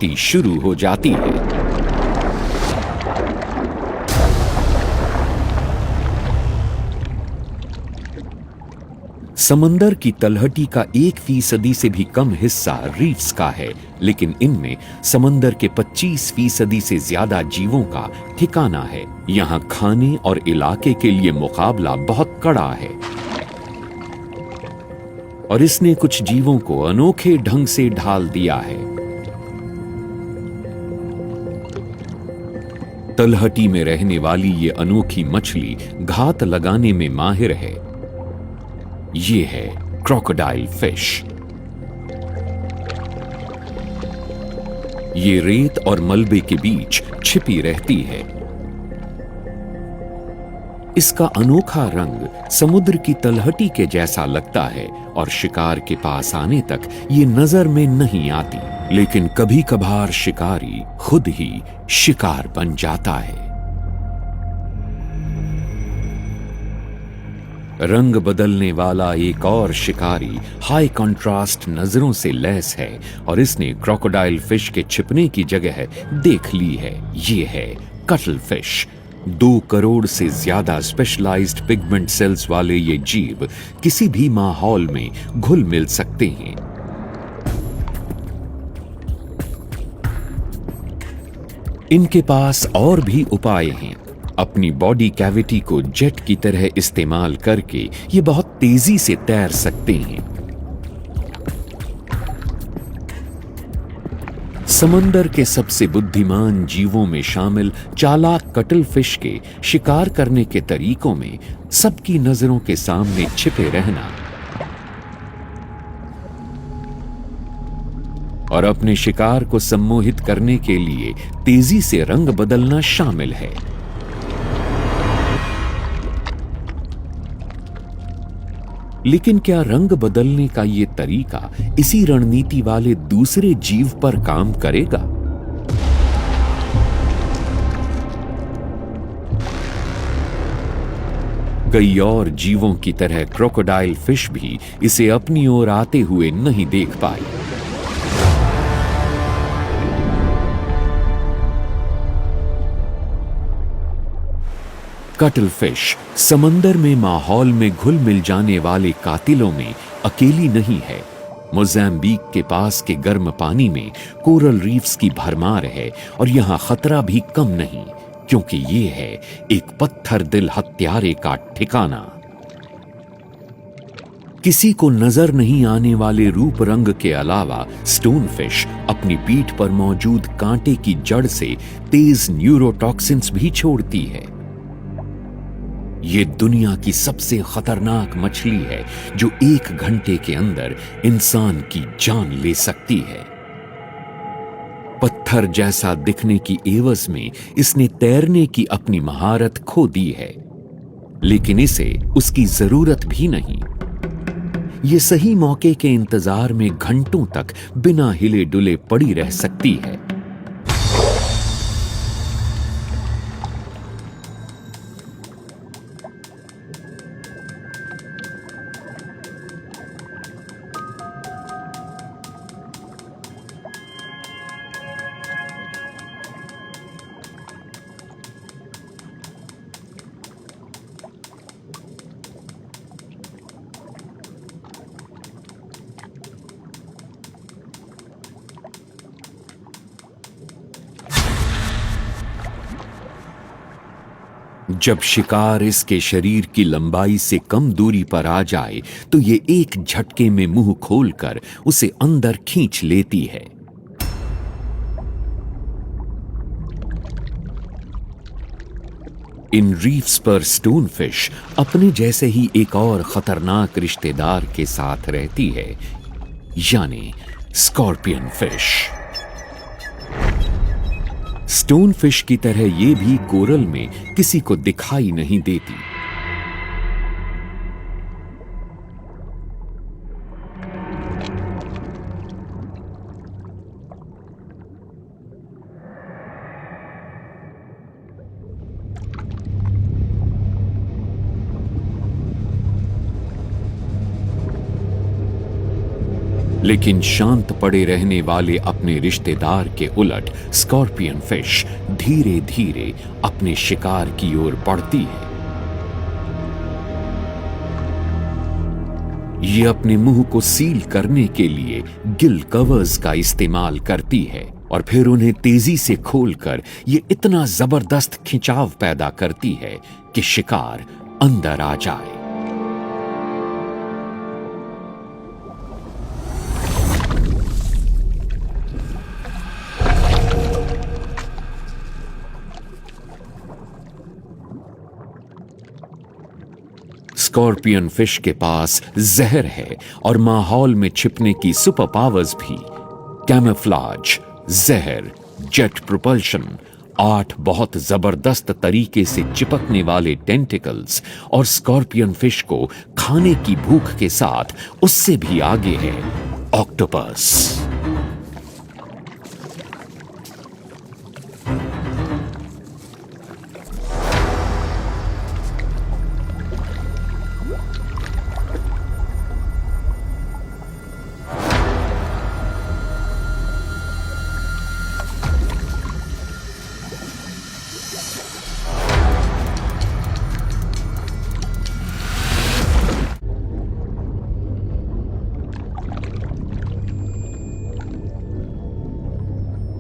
ती शुरू हो जाती है। समंदर की तलहटी का 1% से भी कम हिस्सा रीफ्स का है, लेकिन इनमें समंदर के 25% से ज्यादा जीवों का ठिकाना है। यहाँ खाने और इलाके के लिए मुकाबला बहुत कड़ा है और इसने कुछ जीवों को अनोखे ढंग से ढाल दिया है। तलहटी में रहने वाली ये अनोखी मछली घात लगाने में माहिर है। ये है क्रोकोडाइल फिश। ये रेत और मलबे के बीच छिपी रहती है। इसका अनोखा रंग समुद्र की तलहटी के जैसा लगता है और शिकार के पास आने तक ये नजर में नहीं आती, लेकिन कभी कभार शिकारी खुद ही शिकार बन जाता है। रंग बदलने वाला एक और शिकारी हाई कंट्रास्ट नजरों से लैस है और इसने क्रोकोडाइल फिश के छिपने की जगह देख ली है। ये है कटल फिश। 2 करोड़ से ज्यादा स्पेशलाइज्ड पिगमेंट सेल्स वाले ये जीव किसी भी माहौल में घुल मिल सकते हैं। इनके पास और भी उपाय हैं। अपनी बॉडी कैविटी को जेट की तरह इस्तेमाल करके ये बहुत तेजी से तैर सकते हैं। समंदर के सबसे बुद्धिमान जीवों में शामिल चालाक कटल फिश के शिकार करने के तरीकों में सबकी नजरों के सामने छिपे रहना और अपने शिकार को सम्मोहित करने के लिए तेजी से रंग बदलना शामिल है। लेकिन क्या रंग बदलने का ये तरीका इसी रणनीति वाले दूसरे जीव पर काम करेगा? कई और जीवों की तरह क्रोकोडाइल फिश भी इसे अपनी ओर आते हुए नहीं देख पाई। कटल फिश समंदर में माहौल में घुल मिल जाने वाले कातिलों में अकेली नहीं है। मोज़ाम्बिक के पास के गर्म पानी में कोरल रीफ्स की भरमार है और यहां खतरा भी कम नहीं, क्योंकि ये है एक पत्थर दिल हत्यारे का ठिकाना। किसी को नजर नहीं आने वाले रूप रंग के अलावा स्टोन फिश अपनी पीठ पर मौजूद कांटे की जड़ से तेज न्यूरोटॉक्सिन्स भी छोड़ती है। ये दुनिया की सबसे खतरनाक मछली है जो 1 घंटे के अंदर इंसान की जान ले सकती है। पत्थर जैसा दिखने की एवज में इसने तैरने की अपनी महारत खो दी है, लेकिन इसे उसकी जरूरत भी नहीं। ये सही मौके के इंतजार में घंटों तक बिना हिले डुले पड़ी रह सकती है। जब शिकार इसके शरीर की लंबाई से कम दूरी पर आ जाए तो ये एक झटके में मुंह खोलकर उसे अंदर खींच लेती है। इन रीफ्स पर स्टोन फिश अपने जैसे ही एक और खतरनाक रिश्तेदार के साथ रहती है, यानी स्कॉर्पियन फिश। स्टोन फिश की तरह ये भी कोरल में किसी को दिखाई नहीं देती। लेकिन शांत पड़े रहने वाले अपने रिश्तेदार के उलट स्कॉर्पियन फिश धीरे धीरे अपने शिकार की ओर बढ़ती है। ये अपने मुंह को सील करने के लिए गिल कवर्स का इस्तेमाल करती है और फिर उन्हें तेजी से खोलकर ये इतना जबरदस्त खिंचाव पैदा करती है कि शिकार अंदर आ जाए। स्कॉर्पियन फिश के पास जहर है और माहौल में छिपने की सुपर पावर्स भी। कैमोफ्लेज, जहर, जेट प्रोपल्शन, 8 बहुत जबरदस्त तरीके से चिपकने वाले टेंटिकल्स और स्कॉर्पियन फिश को खाने की भूख के साथ उससे भी आगे है ऑक्टोपस।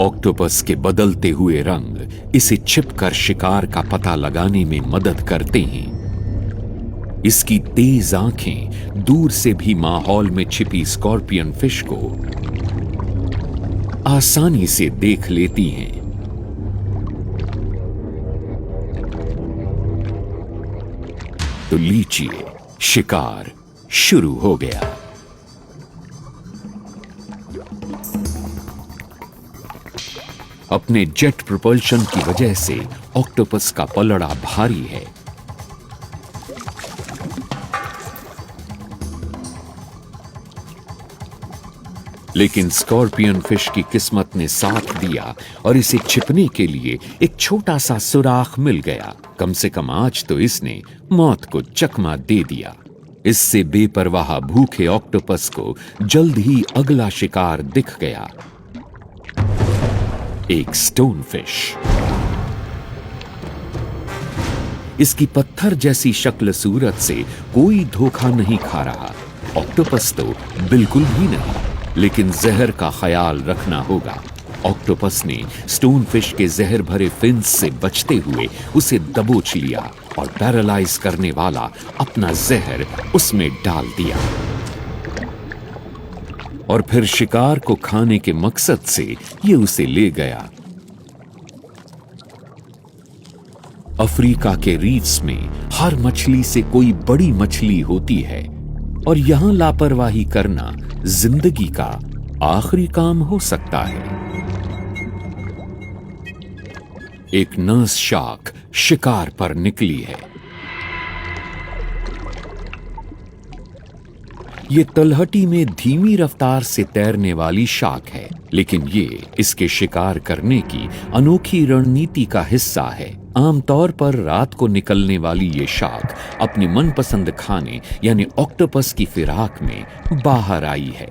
ऑक्टोपस के बदलते हुए रंग इसे छिपकर शिकार का पता लगाने में मदद करते हैं। इसकी तेज आंखें दूर से भी माहौल में छिपी स्कॉर्पियन फिश को आसानी से देख लेती हैं। तो लीजिए, शिकार शुरू हो गया। अपने जेट प्रोपल्शन की वजह से ऑक्टोपस का पलड़ा भारी है। लेकिन स्कॉर्पियन फिश की किस्मत ने साथ दिया और इसे छिपने के लिए एक छोटा सा सुराख मिल गया। कम से कम आज तो इसने मौत को चकमा दे दिया। इससे बेपरवाह भूखे ऑक्टोपस को जल्द ही अगला शिकार दिख गया, एक स्टोन फिश। इसकी पत्थर जैसी शक्ल सूरत से कोई धोखा नहीं खा रहा। ऑक्टोपस तो बिल्कुल भी नहीं, लेकिन जहर का ख्याल रखना होगा। ऑक्टोपस ने स्टोन फिश के जहर भरे फिन्स से बचते हुए उसे दबोच लिया और पैरालाइज करने वाला अपना जहर उसमें डाल दिया और फिर शिकार को खाने के मकसद से ये उसे ले गया। अफ्रीका के रीफ्स में हर मछली से कोई बड़ी मछली होती है और यहां लापरवाही करना जिंदगी का आखिरी काम हो सकता है। एक नर्स शार्क शिकार पर निकली है। ये तलहटी में धीमी रफ्तार से तैरने वाली शार्क है, लेकिन ये इसके शिकार करने की अनोखी रणनीति का हिस्सा है। आमतौर पर रात को निकलने वाली ये शार्क अपने मनपसंद खाने यानी ऑक्टोपस की फिराक में बाहर आई है।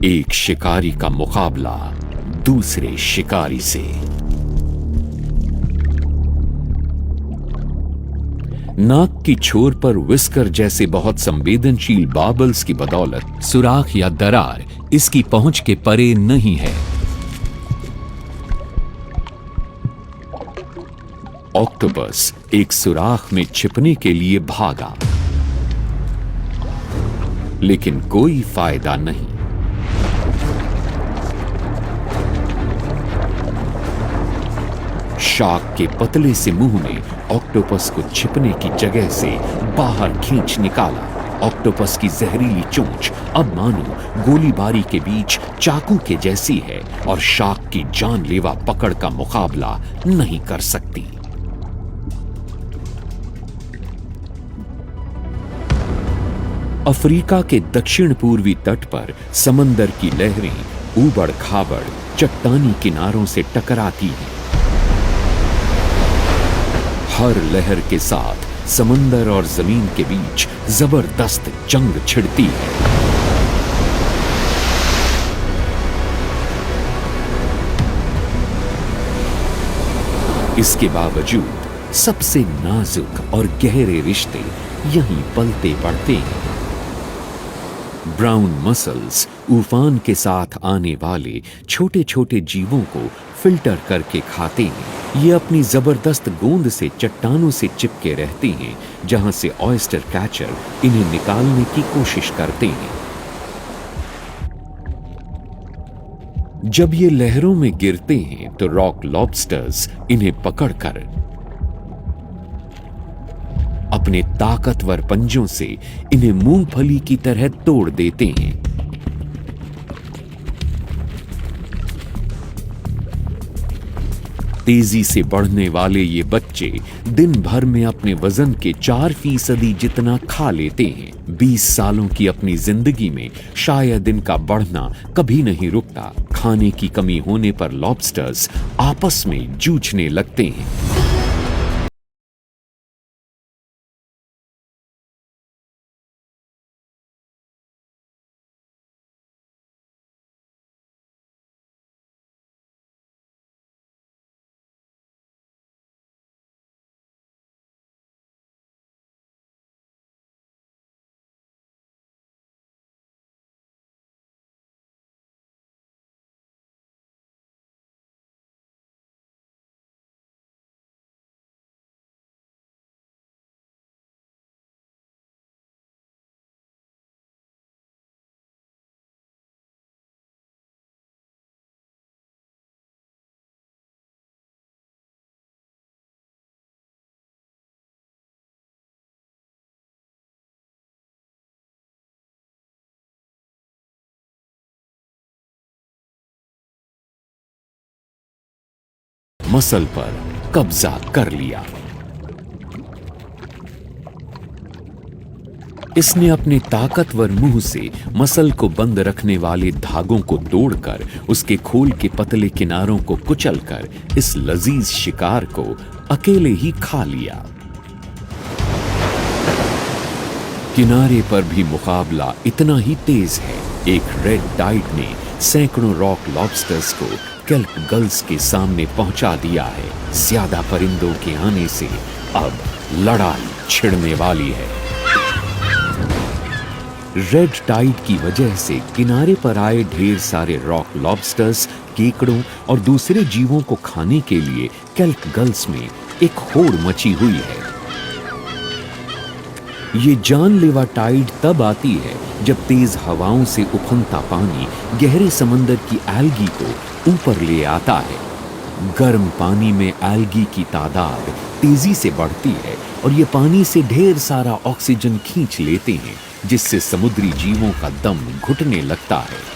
एक शिकारी का मुकाबला दूसरे शिकारी से। नाक की छोर पर विस्कर जैसे बहुत संवेदनशील बाबल्स की बदौलत सुराख या दरार इसकी पहुंच के परे नहीं है। ऑक्टोपस एक सुराख में छिपने के लिए भागा, लेकिन कोई फायदा नहीं। शार्क के पतले से मुंह ने ऑक्टोपस को छिपने की जगह से बाहर खींच निकाला। ऑक्टोपस की जहरीली चोंच अब मानो गोलीबारी के बीच चाकू के जैसी है और शार्क की जानलेवा पकड़ का मुकाबला नहीं कर सकती। अफ्रीका के दक्षिण पूर्वी तट पर समंदर की लहरें ऊबड़ खाबड़ चट्टानी किनारों से टकराती हैं। हर लहर के साथ समंदर और जमीन के बीच जबरदस्त जंग छिड़ती है। इसके बावजूद सबसे नाजुक और गहरे रिश्ते यहीं पलते पड़ते हैं। ब्राउन मसल्स उफान के साथ आने वाले छोटे छोटे जीवों को फिल्टर करके खाते हैं। ये अपनी जबरदस्त गोंद से चट्टानों से चिपके रहते हैं, जहां से ऑयस्टर कैचर इन्हें निकालने की कोशिश करते हैं। जब ये लहरों में गिरते हैं तो रॉक लॉबस्टर्स इन्हें पकड़कर अपने ताकतवर पंजों से इन्हें मूंगफली की तरह तोड़ देते हैं। तेजी से बढ़ने वाले ये बच्चे दिन भर में अपने वजन के 4% जितना खा लेते हैं। 20 सालों की अपनी जिंदगी में शायद इनका बढ़ना कभी नहीं रुकता। खाने की कमी होने पर लॉबस्टर्स आपस में जूझने लगते हैं। मसल पर कब्जा कर लिया। इसने अपने ताकतवर मुंह से मसल को बंद रखने वाले धागों को तोड़कर उसके खोल के पतले किनारों को कुचलकर इस लजीज शिकार को अकेले ही खा लिया। किनारे पर भी मुकाबला इतना ही तेज है। एक रेड टाइड ने सैकड़ों रॉक लॉबस्टर्स को केल्प गल्स के सामने पहुंचा दिया है। ज्यादा परिंदों के आने से अब लड़ाई छिड़ने वाली है। रेड टाइड की वजह से किनारे पर आए ढेर सारे रॉक लॉबस्टर्स केकड़ों और दूसरे जीवों को खाने के लिए केल्प गल्स में एक होड़ मची हुई है। ये जानलेवा टाइड तब आती है जब तेज हवाओं से उफनता पानी गहरे समंदर की एल्गी को ऊपर ले आता है। गर्म पानी में एल्गी की तादाद तेजी से बढ़ती है और ये पानी से ढेर सारा ऑक्सीजन खींच लेते हैं, जिससे समुद्री जीवों का दम घुटने लगता है।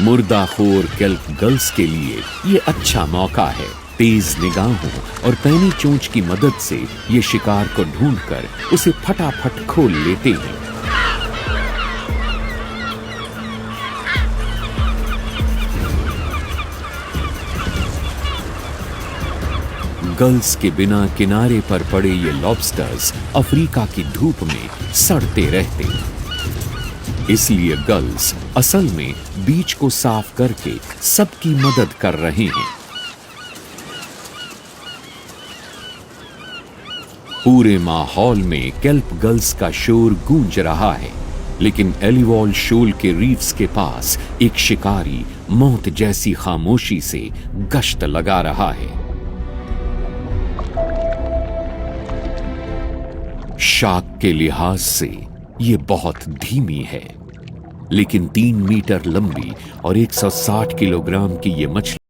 मुर्दाखोर केल्प गल्स के लिए ये अच्छा मौका है। तेज निगाहों और पैनी चोंच की मदद से ये शिकार को ढूंढकर उसे फटाफट खोल लेते हैं। गल्स के बिना किनारे पर पड़े ये लॉबस्टर्स अफ्रीका की धूप में सड़ते रहते हैं। इसलिए गल्स असल में बीच को साफ करके सबकी मदद कर रहे हैं। पूरे माहौल में केल्प गल्स का शोर गूंज रहा है, लेकिन एलिवॉल शोल के रीफ्स के पास एक शिकारी मौत जैसी खामोशी से गश्त लगा रहा है। शाक के लिहाज से ये बहुत धीमी है, लेकिन 3 मीटर लंबी और 160 किलोग्राम की ये मछली